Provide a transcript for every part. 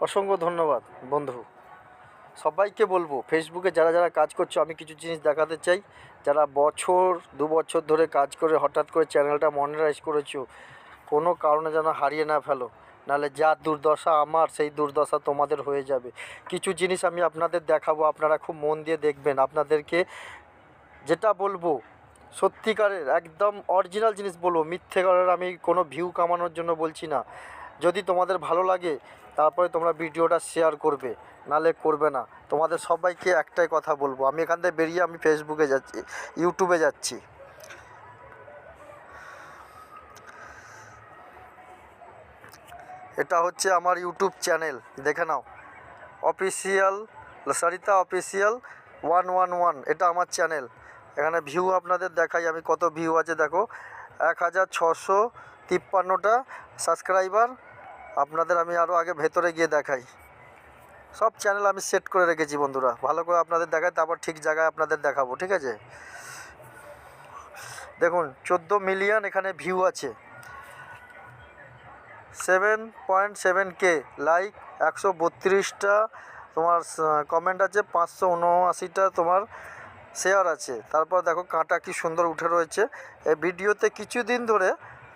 অসংখ্য ধন্যবাদ বন্ধু। সবাইকে বলবো, ফেসবুকে যারা যারা কাজ করছো, আমি কিছু জিনিস দেখাতে চাই। যারা বছর 2 বছর ধরে কাজ করে হঠাৎ করে চ্যানেলটা মনিটাইজ করেছো, কোনো কারণে যেন হারিয়ে না ফেলো, নাহলে যা দুর্দশা আমার সেই দুর্দশা তোমাদের হয়ে যাবে। কিছু জিনিস আমি আপনাদের দেখাবো, আপনারা খুব মন দিয়ে দেখবেন। আপনাদেরকে যেটা বলবো সত্যিকারের একদম অরিজিনাল জিনিস বলবো, মিথ্যে করার আমি কোনো ভিউ কামানোর জন্য বলছি না। যদি তোমাদের ভালো লাগে তারপরে তোমরা ভিডিওটা শেয়ার করবে, নালে করবে না। তোমাদের সবাইকে একটাই কথা বলবো, আমি এখান থেকে বেরিয়ে আমি ফেসবুকে যাচ্ছি, ইউটিউবে যাচ্ছি। এটা হচ্ছে আমার ইউটিউব চ্যানেল, দেখে নাও, অফিসিয়াল সরিতা অফিসিয়াল 111, এটা আমার চ্যানেল। এখানে ভিউ আপনাদের দেখাই, আমি কত ভিউ আছে দেখো, 1653টা সাবস্ক্রাইবার। আপনাদের আমি আরও আগে ভেতরে গিয়ে দেখাই। সব চ্যানেল আমি সেট করে রেখেছি বন্ধুরা, ভালো করে আপনাদের দেখাই, তারপর ঠিক জায়গায় আপনাদের দেখাবো, ঠিক আছে? দেখুন 14 মিলিয়ন এখানে ভিউ আছে, 7.7K লাইক, 132টা তোমার কমেন্ট আছে, 579টা তোমার শেয়ার আছে। তারপর দেখো কাঁটা কি সুন্দর উঠে রয়েছে। এই ভিডিওতে কিছুদিন ধরে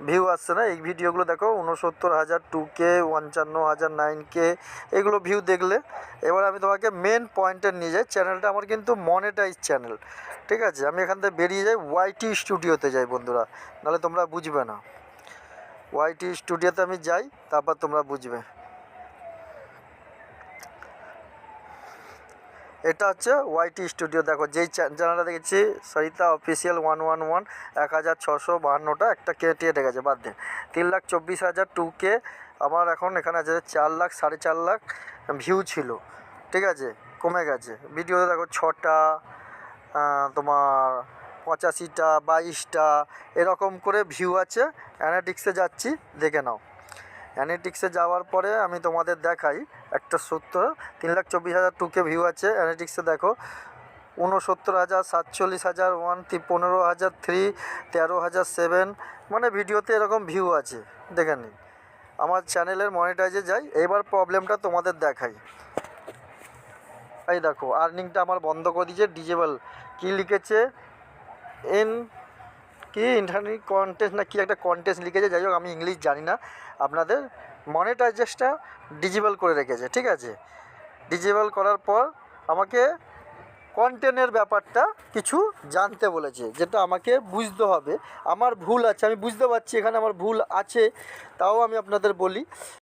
ভিউ আসছে না, এই ভিডিওগুলো দেখো 69,000, 2K, 55,000, 9K, এগুলো ভিউ দেখলে। এবার আমি তোমাকে মেন পয়েন্টে নিয়ে যাই। চ্যানেলটা আমার কিন্তু মনেটাইজ চ্যানেল, ঠিক আছে? আমি এখান থেকে বেরিয়ে যাই, ওয়াইটি স্টুডিওতে যাই বন্ধুরা, নাহলে তোমরা বুঝবে না। ওয়াইটি স্টুডিওতে আমি যাই, তারপর তোমরা বুঝবে। এটা হচ্ছে ওয়াইটি স্টুডিও। দেখো যেই চ্যানেলটা দেখেছি সরিতা অফিসিয়াল 111, 1652টা একটা কেটে গেছে, বাদ দেন। 3,24,000 2K আমার এখন এখানে আছে। 4 লাখ 4.5 লাখ ভিউ ছিল, ঠিক আছে? কমে গেছে। ভিডিওতে দেখো 6টা, তোমার 85টা, 22টা এরকম করে ভিউ আছে। অ্যানালিটিক্সে যাচ্ছি, দেখে নাও। অ্যানালিটিক্সে যাওয়ার পরে আমি তোমাদের দেখাই একটা সত্য। 3,24,000 2K ভিউ আছে। অ্যানালিটিক্সে দেখো 69,000, 47,000 1, 15,000 3, 13,000 7, মানে ভিডিওতে এরকম ভিউ আছে, দেখে নিন। আমার চ্যানেলের মনিটাইজে যাই, এবার প্রবলেমটা তোমাদের দেখাই। এই দেখো আর্নিংটা আমার বন্ধ করে দিয়েছে, ডিজেবল। কী লিখেছে, এন কি ইন্টারনেট কন্টেস্ট না কি একটা কন্টেস্ট লিখেছে, যাই হোক আমি ইংলিশ জানি না। আপনাদের মনিটাইজেশনটা ডিজেবল করে রেখেছে, ঠিক আছে? ডিজেবল করার পর আমাকে কন্টেন্টের ব্যাপারটা কিছু জানতে বলেছে, যেটা আমাকে বুঝতে হবে। আমার ভুল আছে, আমি বুঝতে পারছি এখানে আমার ভুল আছে, তাও আমি আপনাদের বলি।